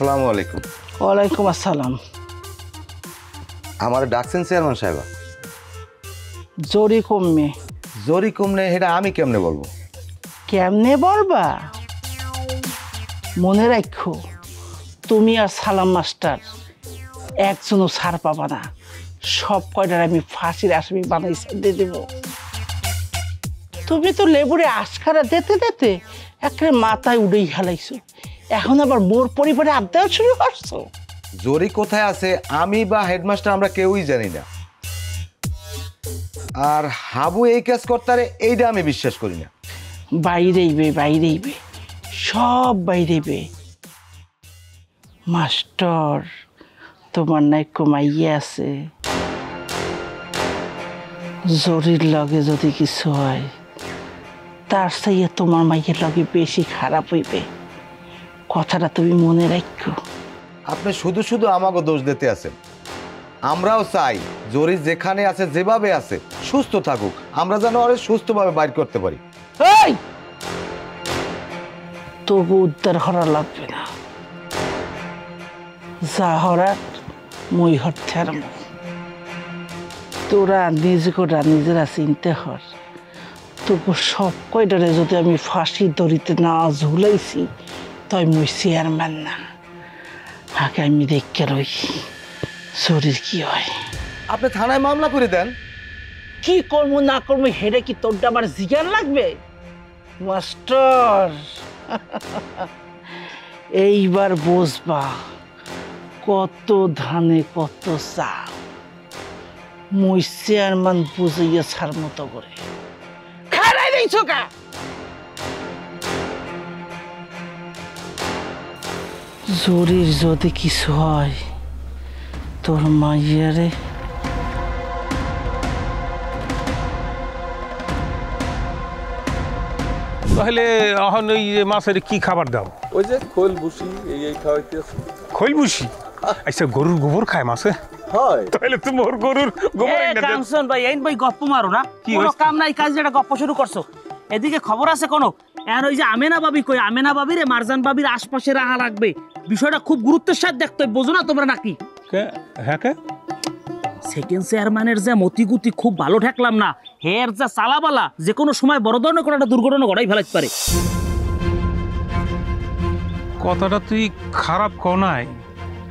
আসসালামু আলাইকুম। ওয়ালাইকুম আসসালাম। আমার ডাকছেন চেয়ারম্যান সাহেব? জরি কমবে। জরি কমনে এটা আমি কেমনে বলবো? কেমনে বলবা? মনে রাখো, তুমি আর সালাম মাস্টার একজনও ছাড় পাবা না। সব কয়টার আমি ফাঁসির আসামি বানাই দিয়ে দেবো। তুমি তো লেবুরে আশকারা দিতে দিতে একেবারে মাথায় উড়েই হেলাইছো, এখন আবার মোর পরিবারে আড্ডাও শুরু করছো। জরি কোথায় আছে আমি বা হেডমাস্টার আমরা কেউই জানি না। আর হাবু এই কাজ করতারে এইটা আমি বিশ্বাস করি না। বাইরেইবে সব বাইরেইবে। মাস্টার, তোমার নাই কমাইয়ে আছে, জরির লগে যদি কিছু হয় তার চাইয়ে তোমার মাইয়ের লগে বেশি খারাপ হইবে। কথাটা তুমি মনে রাখো। আপনি শুধু শুধু আমাকে দোষ দিতে আছেন। আমরাও চাই জরি যেখানে আছে যেভাবে আছে সুস্থ থাকুক, আমরা যেন আরে সুস্থভাবে বাইর করতে পারি। এই, তবু উদ্ধার হরা লাগবে না, যা হরার মই হরতে আর তোরা নিজেরা চিনতে হর। তবু সব কয়টারে যদি আমি ফাঁসি দড়িতে না ঝুলাইছি তাই মই চেয়ারম্যান না। আগে আমি দেখতে রই শরীর কি হয়। আপনি থানায় মামলা করে দেন। কি করবো না করবো হেরে কি তোরটা আমার জিজ্ঞান লাগবে? মাস্টার, এইবার বসবা কত ধানে কত চাল। মই চেয়ারম্যান বুঝাইয়া ছাড় মতো করে খারাই দিয়েছ কা? জরির যদি কিছু হয় তোর মাইয়ারে তাহলে এখন ওই মাছের কি খাবার দাও? ওই যে খোল ভুসি এই খাওয়াইতেছে। খৈল ভুসি? আচ্ছা, গরুর গোবর খায় মাছে? হয়। তাহলে তো মোর গরুর গোবর এনে দেন। কামসন ভাই, এই ভাই গপ্প মারো না। কোনো কাম নাই কাজ, যেটা গপ্প শুরু করছো। এদিকে খবর আছে কোনো? আর ওই যে আমেনা ভাবি কই? আমেনা ভাবি রে মারজান ভাবির আশপাশে রাখা লাগবে। বিষয়টা খুব গুরুত্বের সাথে দেখতে হবে, বোঝো না তোমরা নাকি? হ্যাঁ কে? সেকেন্ড চেয়ারম্যানের যে মতিগুতি খুব ভালো ঠেকলাম না। হের যা চালাবালা যে কোনো সময় বড় ধরনের কোনো একটা দুর্ঘটনা ঘটাই ফেলাইতে পারে। কথাটা তুই খারাপ কও নাই।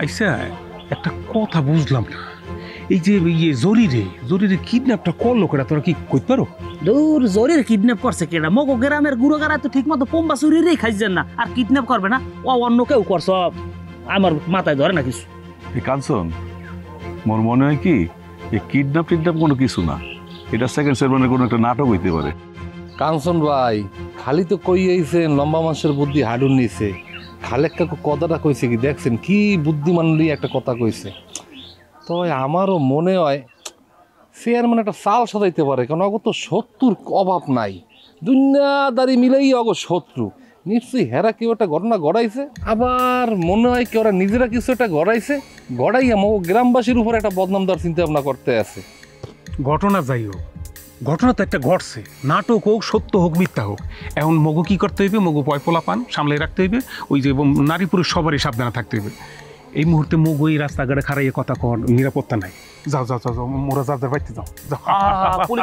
আচ্ছা, একটা কথা বুঝলাম না, এই যে জরিরে কিডন্যাপটা করলো কেডা, তোরা কি কইতে পারো? দূর, জরির কিডন্যাপ করছে কেডা? মগো গ্রামের গুড়ো গাড়া তো ঠিক মতো পোম্বা চুরিরেই খাইছেন না, আর কিডন্যাপ করবে না? ও অন্য কেউ করছ, আমার মাথায় ধরে না কিছু। কাঞ্চন, মোর মনে হয় কি এই কিডন্যাপ কোনো কিছু না, এটা সেকেন্ড চেয়ারম্যানের কোনো একটা নাটক হইতে পারে। কাঞ্চন ভাই, খালি তো কই আইছেন লম্বা মানুষের বুদ্ধি হাডুন নিছে। খালেক কাকু কথাটা কইছে কি দেখছেন? কি বুদ্ধিমান লিয়ে একটা কথা কইছে। তো আমারও মনে হয় চেয়ারম্যান একটা চাল সাজাইতে পারে, কারণ অগত শত্রুর অভাব নাই, দুনিয়াদারি মিলেই অগ শত্রু। নিশ্চয়ই হেরা কেউ একটা ঘটনা গড়াইছে, আবার মনে হয় কি ওরা নিজেরা কিছু একটা গড়াইছে, গড়াইয়া মগ গ্রামবাসীর উপর একটা বদনাম দেওয়ার চিন্তা ভাবনা করতে আছে। ঘটনা যাই হোক, ঘটনা তো একটা ঘটছে, নাটক হোক সত্য হোক মিথ্যা হোক, এখন মগু কি করতে হইবে? মগু পয়পোলা পান সামলে রাখতে হইবে, ওই যে নারী পুরুষ সবারই সাবধানে থাকতে হইবে। এই মুহূর্তে মগু এই রাস্তাঘাটে খারাইয়ে কথা কর নিরাপত্তা নাই। যাও যাও যাও, মোরা যাদের বাড়িতে যাও।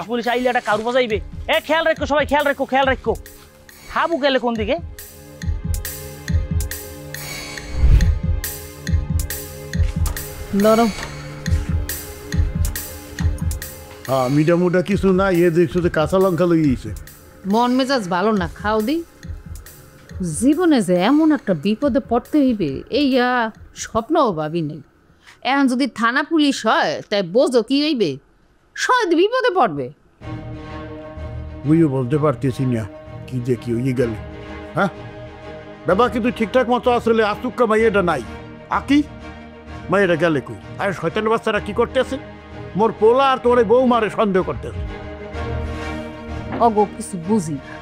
পুলিশ আইলে একটা কারু বাজাইবে। খেয়াল রাখো সবাই, খেয়াল রাখো। হাবু গেলে কোন দিকে? নরম মিঠা মুটা কিছু না, দেখছো যে কাঁচা লঙ্কা লইছে। মন মেজাজ ভালো না, খাও দি। জীবনে যে এমন একটা বিপদে পড়তে হইবে এইয়া স্বপ্নও ভাবি নেই। এখন যদি থানা পুলিশ হয় তাই বোঝো কি হইবে, সহজ বিপদে পড়বে। বুঝিও বলতে পারতেছি না কি যে কি হয়ে গেল। হ্যাঁ বাবা, কিন্তু ঠিকঠাক মতো আসলে আসুক্কা মাইয়াটা নাই। আকি মাইয়াটা গেলে কই? আর শয়তান বাচ্চারা কি করতেছে? মোর পোলা আর তোর বউ মারে সন্দেহ করতেছে। অগো কিছু বুঝি না।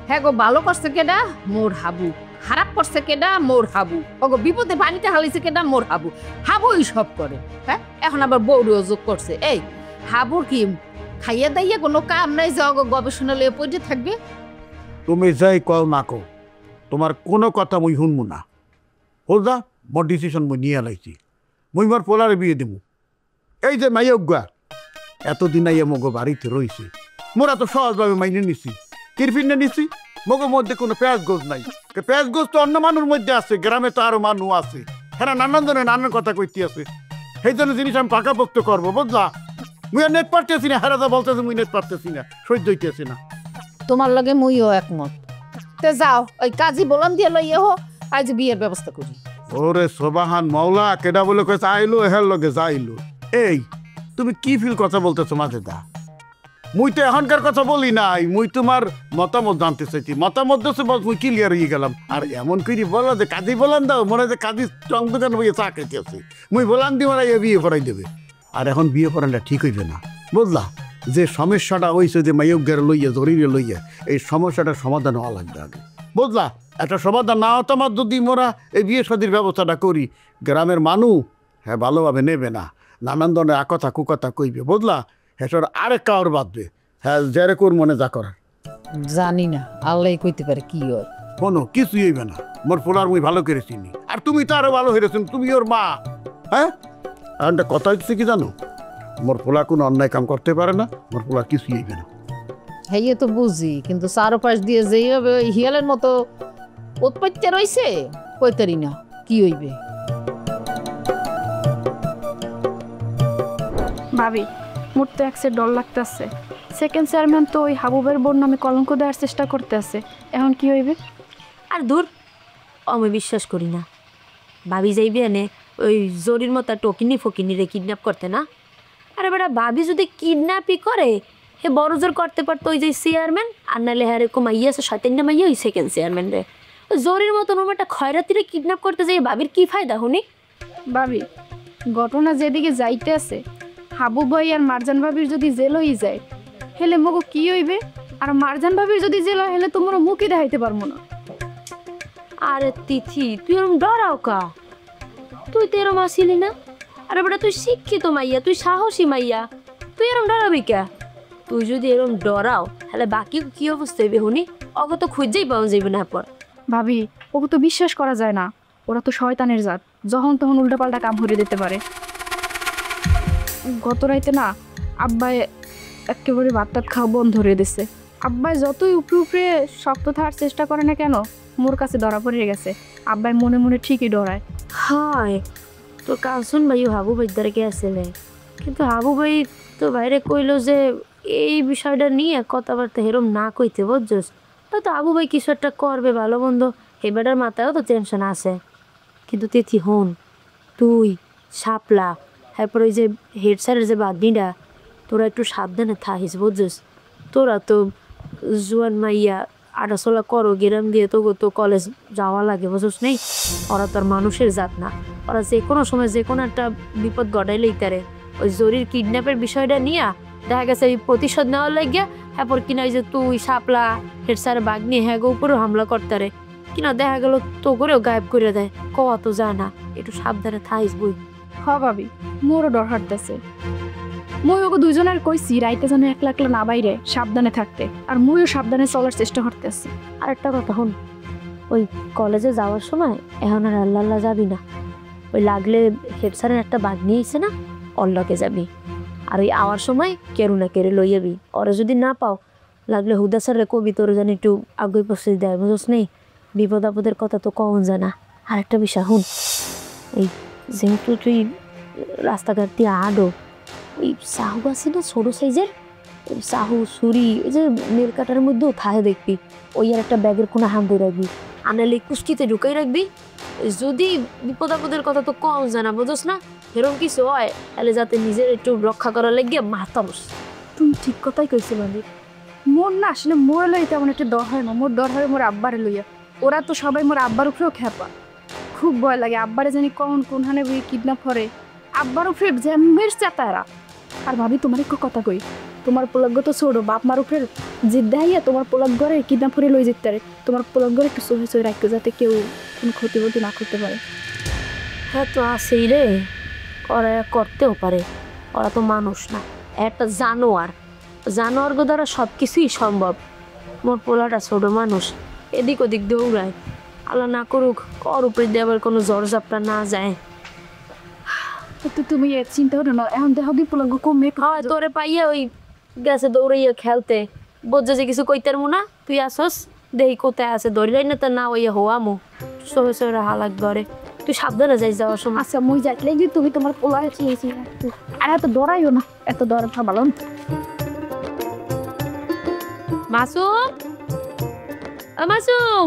হ্যাঁ গো, ভালো করছে কেডা? মোর হাবু। খারাপ করছে কেডা? মোর হাবু। অগো বিপদে পানিতে হালাইছে কেডা? মোর হাবু। হাবুই সব করে। হ্যাঁ, এখন আবার বউরিও যোগ করছে। এই হাবুর কি খাইয়া দাইয়া কোনো কাম নাই যে অগো গবেষণা লইয়া পড়ে থাকবে? তুমি যাই কও না কও, তোমার কোনো কথা মুই শুনবো না। হোজা মোর ডিসিশন মুই নিয়ে লাইছি মুই মোর পোলারে বিয়ে দেবো এই যে মাইয়জ্ঞা এতদিন আইয়া মগো বাড়িতে রইছে মোরা তো সহজভাবে মাইনে নিছি কিরফিনে নিছি মগো মধ্যে কোনো পেঁয়াজ গোজ নাই পেঁয়াজ গোজ তো অন্য মানুষ মধ্যে আছে গ্রামে তো আরো মানুষ আছে হ্যাঁ নানান জনের নানান কথা কইতে আছে সেই জন্য জিনিস আমি পাকাপোক্ত করবো বুঝলা মুই আর নেট পারতেছি না হারাদা বলতেছে মুই নেট পারতেছি না সহ্য হইতেছি না তোমার লগে মুইও একমত তে যাও ওই কাজী বলাম দিয়ে লইয়ে হো আজ বিয়ের ব্যবস্থা করি ওরে সোবাহান মাওলা কেডা বলে কয়েছে আইলো হের লগে যাইলো এই তুমি কি ফিল কথা বলতেছো মাঝে দা মুই তো এখনকার কথা বলি নাই মুই তোমার মতামত জানতে চাইছি মতামত দিচ্ছে বস মুই ক্লিয়ার হয়ে গেলাম আর এমন করে বলো যে কাজী বলান দাও মনে হয় যে কাজী সংবিধান বইয়ে চা খাইতে আছে মুই বলান দি ওরা বিয়ে করাই দেবে আর এখন বিয়ে করাটা ঠিক হইবে না বুঝলা যে সমস্যাটা হয়েছে যে মাইয়জ্ঞের লইয়া জরিরে লইয়া এই সমস্যাটার সমাধান হওয়া লাগবে আগে বুঝলা একটা সমাধান না হতো আমার যদি মোরা এই বিয়ে শাদির ব্যবস্থাটা করি গ্রামের মানুষ হ্যাঁ ভালোভাবে নেবে না নানান ধরনের আকথা কুকথা কইবে বুঝলা হ্যাঁ আরেক কাউর বাঁধবে হ্যাঁ যারে কোর মনে যা করার জানি না আল্লাহ কইতে পারে কি হয় কোনো কিছুই হইবে না মোর পোলার মুই ভালো করে চিনি আর তুমি তো আরো ভালো হয়েছেন তুমি ওর মা হ্যাঁ আর একটা কথা হচ্ছে কি জানো মোর পোলা কোনো অন্যায় কাম করতে পারে না মোর পোলা কিছুই হইবে না হ্যাঁ তো বুঝি কিন্তু চারপাশ দিয়ে যেই হবে ওই হিয়ালের মতো উৎপত্তি রইছে কইতারি না কি হইবে ভাবি মোর তো একসে ডর লাগতেছে সেকেন্ড চেয়ারম্যান তো ওই হাবুবের বোন নামে কলঙ্ক দেওয়ার চেষ্টা করতে আছে এখন কি হইবে আর দূর আমি বিশ্বাস করি না ভাবি যাইবে এনে ওই জরির মতো টকিনি ফকিনিরে কিডন্যাপ করতে না আরে বেটা ভাবি যদি কিডন্যাপই করে হে বড় জোর করতে পারতো ওই যে চেয়ারম্যান আর নাহলে হ্যাঁ এরকম মাইয়া আছে শয়তান্না মাইয়া ওই সেকেন্ড চেয়ারম্যান রে জরির মতন একটা খয়রাতিরে কিডন্যাপ করতে যাই ভাবির কি ফায়দা শুনি ভাবি ঘটনা যেদিকে যাইতে আছে হাবু ভাই আর মারজান ভাবির যদি জেল হয়ে যায় হেলে মগো কি হইবে আর মারজান ভাবির যদি জেল হয় হেলে তোমার মুখই দেখাইতে পারবো না আরে তিথি তুই এরম ডরাও কা তুই তো এরম আসিলি না আরে বেটা তুই শিক্ষিত মাইয়া তুই সাহসী মাইয়া তুই এরম ডরাবি কে তুই যদি এরম ডরাও তাহলে বাকি কি অবস্থা হইবে শুনি অগত তো খুঁজেই পাওয়া যাইবে না পর ভাবি ওকে তো বিশ্বাস করা যায় না ওরা তো শয়তানের জাত যখন তখন উল্টাপাল্টা কাম করে দিতে পারে গত রাইতে না আব্বাই একেবারে ভাত টাত খাওয়া বন্ধ ধরে দিচ্ছে আব্বাই যতই উপরে উপরে শক্ত থাকার চেষ্টা করে না কেন মোর কাছে ধরা পড়ে গেছে আব্বাই মনে মনে ঠিকই ডরায় হায় তো কালসুন ভাই হাবু ভাই দ্বারা আসলে কিন্তু হাবু ভাই তো বাইরে কইলো যে এই বিষয়টা নিয়ে কথাবার্তা হেরম না কইতে বুঝছস তো আবু ভাই কিছু একটা করবে ভালো মন্দ এবারের মাথায়ও তো টেনশন আছে কিন্তু তিথি হন তুই শাপলা তারপর ওই যে হেড স্যারের যে বাগনিটা তোরা একটু সাবধানে থাকিস বুঝছস তোরা তো জুয়ান মাইয়া আটাচলা করো গ্রাম দিয়ে তো কলেজ যাওয়া লাগে বুঝছস নেই ওরা তো আর মানুষের জাত না ওরা যে কোনো সময় যে কোনো একটা বিপদ ঘটাইলেই তারে ওই জরির কিডন্যাপের বিষয়টা নিয়ে দেখা গেছে এই প্রতিশোধ নেওয়ার লাগিয়া এরপর কিনা ওই যে তুই শাপলা হেড স্যার বাগনি হ্যাঁ উপরেও হামলা করতারে কিনা দেখা গেল তো করেও গায়েব করে দেয় কওয়া তো যায় না একটু সাবধানে থাইস বই হ ভাবি মোরও ডর হাঁটতেছে মই ওকে দুজনের কইছি রাইতে যেন একলা একলা না বাইরে সাবধানে থাকতে আর মইও সাবধানে চলার চেষ্টা করতেছি আর একটা কথা হন ওই কলেজে যাওয়ার সময় এখন আর আল্লাহ আল্লাহ যাবি না ওই লাগলে হেড স্যারের একটা বাগ নিয়েছে না অল্লকে যাবি আর ওই আওয়ার সময় কেরু না কেড়ে লই যাবি ওরা যদি না পাও লাগলে হুদা স্যারের কবি তোর জানি একটু আগে পৌঁছে দেয় বুঝোস নেই বিপদ আপদের কথা তো কখন জানা আর একটা বিষয় হুন এই যেহেতু তুই রাস্তাঘাট দিয়ে আডো ওই সাহু আছে না ছোটো সাইজের সাহু ছুরি ওই যে নেল কাটার মধ্যেও থাহে দেখবি ওই আর একটা ব্যাগের কোনো হাম দিয়ে রাখবি আনালে কুস্কিতে ঢুকাই রাখবি যদি বিপদ আপদের কথা তো কম জানা বুঝোস না এরকম কিছু হয় তাহলে যাতে নিজের একটু রক্ষা করার লাগিয়ে মাথা বস তুমি ঠিক কথাই কইছো বান্ধি মোর না আসলে মোর লই তেমন একটা ডর হয় না মোর ডর হয় মোর আব্বারে লইয়া ওরা তো সবাই মোর আব্বার উপরেও খেপা খুব ভয় লাগে আব্বারে জানি কোনখানে কিডন্যাপ করে আব্বার উপরে জ্যামের চাতারা আর ভাবি তোমার একটু কথা কই তোমার পোলাগ্য তো ছোট বাপ মার উপরে জিদ্দা হইয়া তোমার পোলাগ ঘরে কিডন্যাপ করে লই যেতে পারে তোমার পোলাগ ঘরে একটু সহি সহি রাখতে যাতে কেউ কোনো ক্ষতি না করতে পারে হ্যাঁ তো আসেই রে ওরা করতেও পারে ওরা তো মানুষ না একটা জানোয়ার দ্বারা সব কিছুই সম্ভব মোর পোলাটা ছোট মানুষ এদিক ওদিক দৌড়ায় আল্লাহ না করুক কর উপরে দিয়ে আবার কোনো জ্বর জাপটা না যায়। তো তুমি চিন্তা করো না, এখন দেখো বিপুলঙ্গ কমে হয় তোরে পাইয়া ওই গেছে দৌড়াইয়া খেলতে, বোঝা যে কিছু কইতার মু না, তুই আসস দেহি কোথায় আছে দৌড়াই না, তা না ওইয়া হওয়ামু সহে সহে হালাক ধরে, তুই সাবধানে যাই যাওয়ার সময়। আচ্ছা মুই যাইলে যে তুমি তোমার পোলা চিয়েছি, আর এত ডরাইও না, এত ডর ভালো না। মাসুম, মাসুম,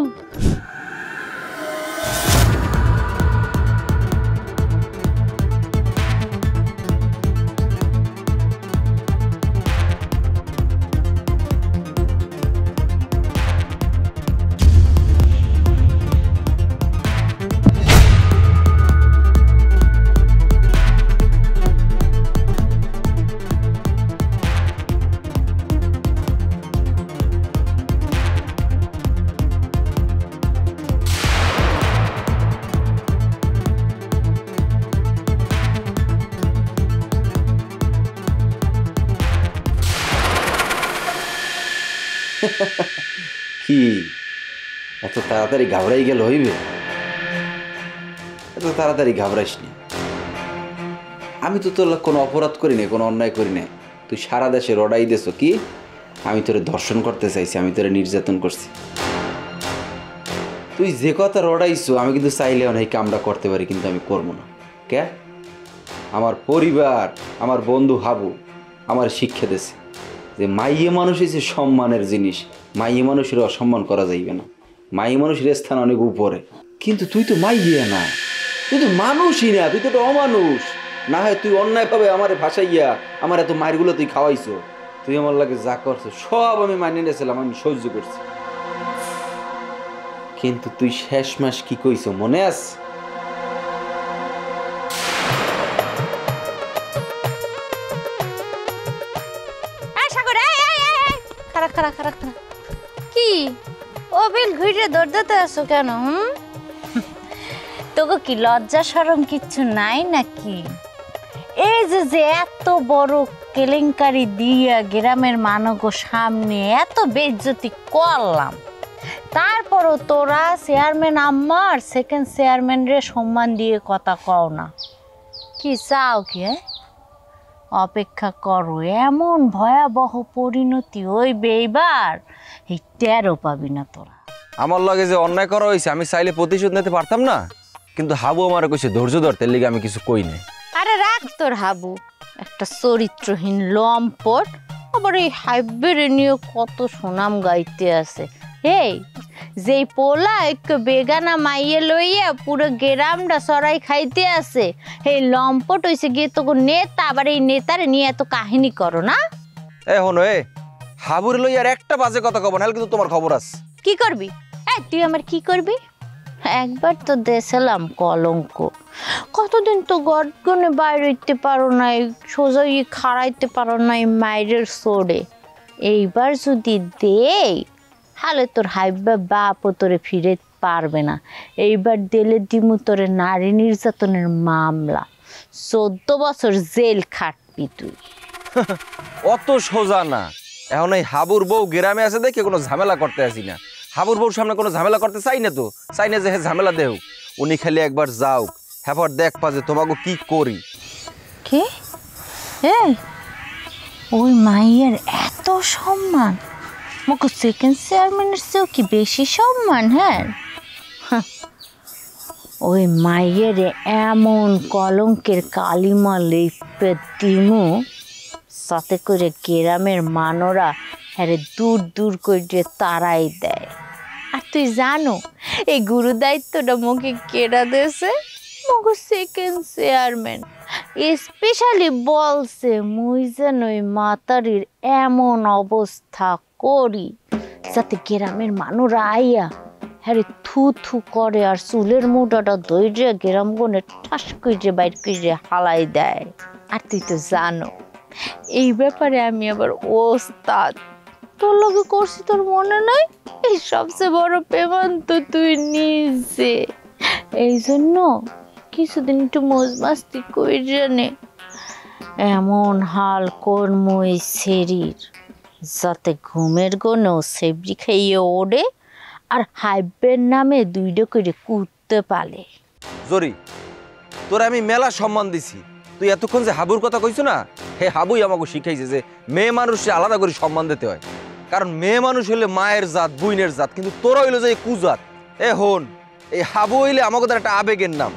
কি এত তাড়াতাড়ি ঘাবড়াই গেল হইবে? এত তাড়াতাড়ি ঘাবড়াইস নি। আমি তো তোর কোনো অপরাধ করি নাই, কোনো অন্যায় করি নাই। তুই সারা দেশে রড়াই দেছ কি আমি তোরে ধর্ষণ করতে চাইছি, আমি তোরে নির্যাতন করছি। তুই যে কথা রড়াইছো আমি কিন্তু চাইলে অনেক কামটা করতে পারি, কিন্তু আমি করবো না। কে? আমার পরিবার, আমার বন্ধু হাবু আমার শিক্ষা দিয়েছে যে মাইয়ে মানুষ হচ্ছে সম্মানের জিনিস, মাইয়ে মানুষের অসম্মান করা যাইবে না, মাইয়ে মানুষের স্থান অনেক উপরে। কিন্তু তুই তো মাইয়ে না, তুই তো মানুষই না, তুই তো একটা অমানুষ। না হয় তুই অন্যায় পাবে আমার ভাসাইয়া আমার এত মায়েরগুলো তুই খাওয়াইছো, তুই আমার লাগে যা করছো সব আমি মানিয়ে নিয়েছিলাম, আমি সহ্য করছি। কিন্তু তুই শেষ মাস কি কইছো মনে আছে? কি ও বিল ঘুরে দৌড়াতে আসো কেন? তোকে কি লজ্জা শরম কিচ্ছু নাই নাকি? এই যে এত বড় কেলেঙ্কারি দিয়া গ্রামের মানগো সামনে এত বেইজ্জতি করলাম, তারপরও তোরা চেয়ারম্যান আম্মার সেকেন্ড চেয়ারম্যান রে সম্মান দিয়ে কথা কও না। কি চাও কি? অপেক্ষা করো, এমন ভয়াবহ পরিণতি হইবে এইবার, এই টেরও পাবি না তোরা। আমার লগে যে অন্যায় করা হয়েছে আমি চাইলে প্রতিশোধ নিতে পারতাম না, কিন্তু হাবু আমার কইছে ধৈর্য ধরতে, লিগে আমি কিছু কই নাই। আরে রাখ তোর হাবু, একটা চরিত্রহীন লম্পট, আবার এই হাইব্রিড নিয়ে কত সুনাম গাইতে আছে। এই যেই পোলা এক বেগানা মাইয়ে লইয়া পুরো গ্রামটা সরাই খাইতে আছে, এই লম্পট হইছে গিয়ে তোকে নেতা, আবার এই নেতারে নিয়ে এত কাহিনী করো না। এখন এ হাবুর লই আর একটা বাজে কথা কব না, কিন্তু তোমার খবর আছে। কি করবি? তুই আমার কি করবি? একবার তো দেশালাম কলঙ্ক, কতদিন তো গড়গনে বাইরে হইতে পারো নাই, সোজা খাড়াইতে পারো নাই মায়ের সোড়ে। এইবার যদি দেই তাহলে তোর হাইবা বাপও তোরে ফিরে পারবে না। এইবার দিলে দিমু তোরে নারী নির্যাতনের মামলা, 14 বছর জেল খাটবি তুই। অত সোজা না। এখন এই হাবুর বউ গ্রামে আছে দেখে কোনো ঝামেলা করতে আসি না, হাবুর বউর সামনে কোনো ঝামেলা করতে চাই না, তো চাই না যে হে ঝামেলা দেও। উনি খালি একবার যাও, হ্যাঁ দেখ পা যে তোমাকে কি করি। কে? ওই মাইয়ের এত সম্মান, মোকে সেকেন্ড চেয়ারম্যানের চেয়েও কি বেশি সম্মান? হ্যাঁ, ওই মাইয়ের এমন কলঙ্কের কালিমা লিপে দিমু সাথে করে গ্রামের মানরা হ্যাঁ দূর দূর করে তারাই দেয়। আর তুই জানো এই গুরু দায়িত্বটা মোকে কেডা দিয়েছে? মোকে সেকেন্ড চেয়ারম্যান স্পেশালি বলছে মুই যেন ওই মাতারির এমন অবস্থা করি যাতে গ্রামের মানুষরা আইয়া হ্যাঁ থু থু করে আর চুলের মুঠাটা দইরে গ্রাম গনে ঠাস করে বাইর করে হালাই দেয়। আর তুই তো জানো এই ব্যাপারে আমি আবার ওস্তাদ, তোর লগে করছি তোর মনে নাই? এই সবচেয়ে বড় পেমান তো তুই নিজে। এই জন্য কিছুদিন একটু মজ মাস্তি করে নে, এমন হাল কর্ম এই শরীর যাতে ঘুমের গনেও সেবরি খাইয়ে ওড়ে আর হাইবের নামে 2টা করে কুত্তে পালে। জরি তোর আমি মেলা সম্মান দিছি, তুই এতক্ষণ যে হাবুর কথা কইছো না, হে হাবুই আমাকে শিখাইছে যে মেয়ে মানুষে আলাদা করে সম্মান দিতে হয়। কারণ মেয়ে মানুষ হইলে মায়ের জাত, বুইনের জাত, কিন্তু তোরা হইলো যে কুজাত। এ হন, এই হাবু হইলে আমাকে একটা আবেগের নাম।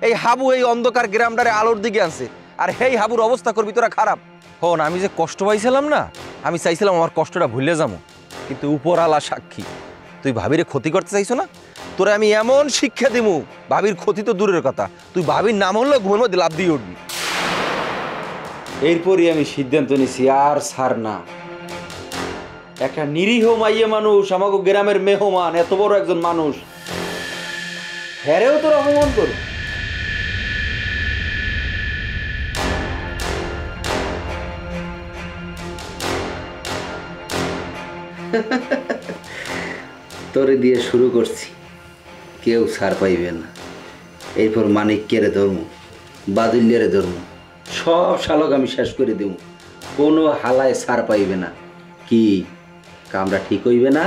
এই হাবু এই অন্ধকার গ্রামটারে আলোর দিকে আনছে, আর সেই হাবুর অবস্থা করবি তোরা খারাপ। হন, আমি যে কষ্ট পাইছিলাম না, আমি চাইছিলাম আমার কষ্টটা ভুলে যাবো, কিন্তু উপরওয়ালা সাক্ষী তুই ভাবিরে ক্ষতি করতে চাইছো না। তোরে আমি এমন শিক্ষা দিমু, ভাবির ক্ষতি তো দূরের কথা, তুই ভাবির নাম হলো ঘুমের মধ্যে লাভ দিয়ে উঠবি। এরপরই আমি সিদ্ধান্ত নিছি আর ছাড় না। একটা নিরীহ মাইয়ে মানুষ, আমাকে গ্রামের মেহমান, এত বড় একজন মানুষ, হ্যারেও তোর অপমান কর। তোরে দিয়ে শুরু করছি, কেউ ছাড় পাইবে না। এরপর মানিক কেড়ে ধরমু, বাদুল্যেরে ধরমু, সব শালক আমি শেষ করে দেব, কোনো হালায় ছাড় পাইবে না। কি কামটা ঠিক হইবে না?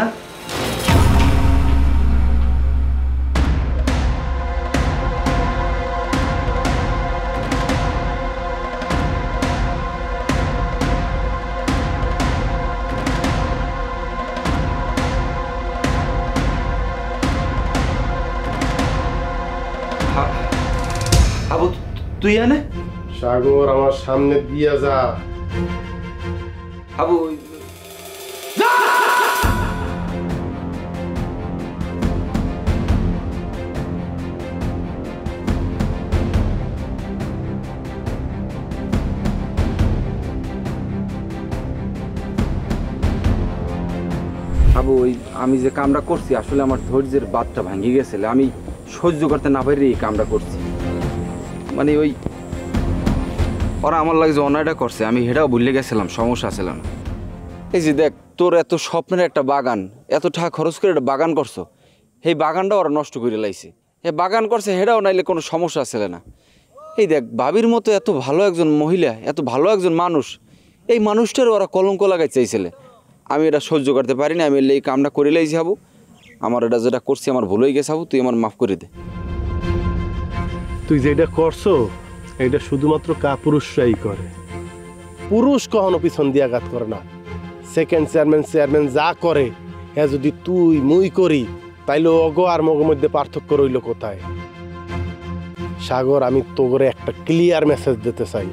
আবু তুই আনে সাগর আমার সামনে দিয়া যা। আবু আবু ওই আমি যে কামটা করছি, আসলে আমার ধৈর্যের বাঁধটা ভাঙি গেছিল, আমি সহ্য করতে না পারি এই কামটা করছি। মানে ওই ওরা আমার লাগে যে অন্যায়টা করছে, আমি সেটাও ভুলে গেছিলাম, সমস্যা ছিল না। এই যে দেখ, তোর এত স্বপ্নের একটা বাগান, এত টাকা খরচ করে একটা বাগান করছো, সেই বাগানটা ওরা নষ্ট করে লাইছে। এ বাগান করছে সেটাও নাইলে কোনো সমস্যা ছিল না। এই দেখ, ভাবির মতো এত ভালো একজন মহিলা, এত ভালো একজন মানুষ, এই মানুষটারও ওরা কলঙ্ক লাগাই চাইছিলে। আমি এটা সহ্য করতে পারি না, আমি এই কামটা করে লাইছি। হাবু, আমার এটা যেটা করছি আমার ভুল হয়ে গেছে, হাবু তুই আমার মাফ করে দে। তুই যেটা করছো এটা শুধুমাত্র কাপুরুষরাই করে, পুরুষ কখনো পিছন দিয়ে আঘাত করে না। সেকেন্ড চেয়ারম্যান যা করে হ্যাঁ, যদি তুই মুই করি তাইলে অগো আর মগের মধ্যে পার্থক্য রইল কোথায়? সাগর, আমি তোরে একটা ক্লিয়ার মেসেজ দিতে চাই,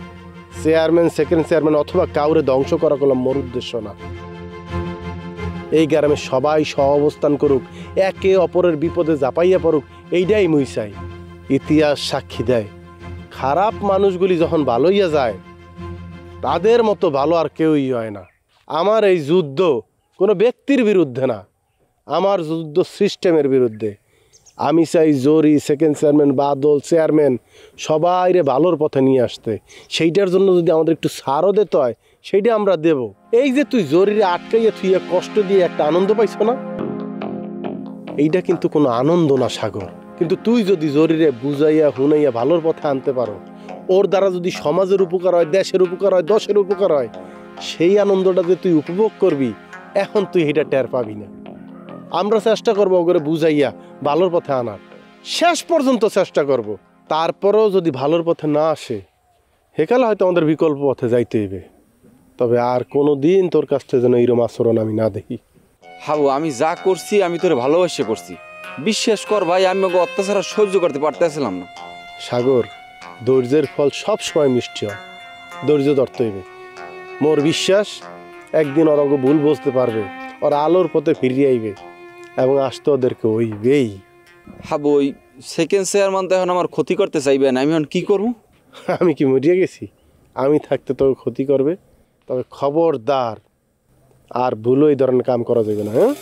চেয়ারম্যান, সেকেন্ড চেয়ারম্যান অথবা কাউরে ধ্বংস করা করলাম মোর উদ্দেশ্য না। এই গ্রামে সবাই সহ অবস্থান করুক, একে অপরের বিপদে জাপাইয়া পড়ুক, এইটাই মুই চাই। ইতিহাস সাক্ষী দেয়, খারাপ মানুষগুলি যখন ভালো হইয়া যায় তাদের মতো ভালো আর কেউই হয় না। আমার এই যুদ্ধ কোনো ব্যক্তির বিরুদ্ধে না, আমার যুদ্ধ সিস্টেমের বিরুদ্ধে। আমি চাই জরি, সেকেন্ড চেয়ারম্যান, বাদল, চেয়ারম্যান সবাইরে ভালোর পথে নিয়ে আসতে। সেইটার জন্য যদি আমাদের একটু ছাড়ও দিতে হয় সেইটা আমরা দেব। এই যে তুই জরিরে আটকাইয়া থুইয়া কষ্ট দিয়ে একটা আনন্দ পাইছ না, এইটা কিন্তু কোনো আনন্দ না সাগর। কিন্তু তুই যদি জরিরে বুঝাইয়া হুনাইয়া ভালোর পথে আনতে পারো, ওর দ্বারা যদি সমাজের উপকার হয়, দেশের উপকার হয়, দশের উপকার হয়, সেই আনন্দটা যে তুই উপভোগ করবি, এখন তুই এটা টের পাবি না। আমরা চেষ্টা করবো ওগুলো বুঝাইয়া ভালোর পথে আনার, শেষ পর্যন্ত চেষ্টা করব। তারপরেও যদি ভালোর পথে না আসে, হেকালে হয়তো আমাদের বিকল্প পথে যাইতে হইবে। তবে আর কোনো দিন তোর কাছ থেকে যেন এইরকম আচরণ আমি না দেখি। হাবু, আমি যা করছি আমি তোরে ভালোবাসে করছি, বিশ্বাস কর ভাই, আমি ওকে অত্যাচার সহ্য করতে পারতেছিলাম না। সাগর, ধৈর্যের ফল সব সময় মিষ্টি হয়, ধৈর্য ধরতে হইবে। মোর বিশ্বাস একদিন ওরা ভুল বুঝতে পারবে, ওরা আলোর পথে ফিরিয়ে আইবে এবং আসতে ওদেরকে হইবেই। হাবু, ওই সেকেন্ড চেয়ারম্যান তো এখন আমার ক্ষতি করতে চাইবে না, আমি এখন কি করবো? আমি কি মরিয়া গেছি? আমি থাকতে তোকে ক্ষতি করবে? তবে খবরদার আর ভুলো এই ধরনের কাম করা যাবে না। হ্যাঁ,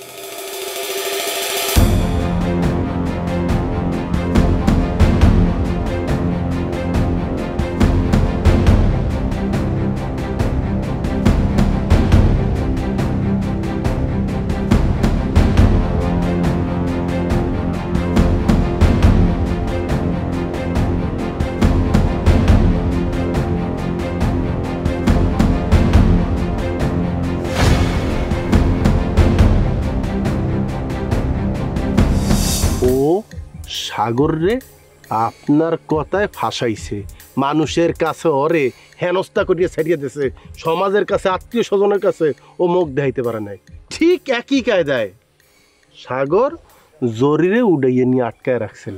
সাগর রে আপনার কথায় ফাঁসাইছে, মানুষের কাছে ওরে হেনস্থা করিয়া ছাড়িয়ে দিয়েছে, সমাজের কাছে আত্মীয় স্বজনের কাছে ও মুখ দেখাইতে পারে নাই। ঠিক একই কায়দায় সাগর জরিরে উড়াইয়ে নিয়ে আটকায় রাখছিল।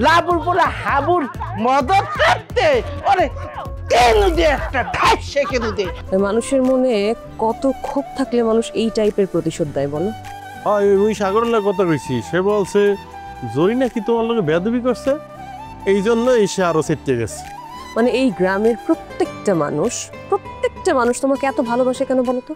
লাবুর বলে হাবুর মদত করতে ওরে মানুষের মনে কত ক্ষোভ থাকলে মানুষ এই টাইপের প্রতিশোধ দেয় বলো? ওই সাগরের কথা কইছি, সে বলছে জরি নাকি তোমার লোকে বেয়াদবি করছে, এই জন্য এসে আরো চেটে গেছে। মানে এই গ্রামের প্রত্যেকটা মানুষ তোমাকে এত ভালোবাসে কেন বলো তো?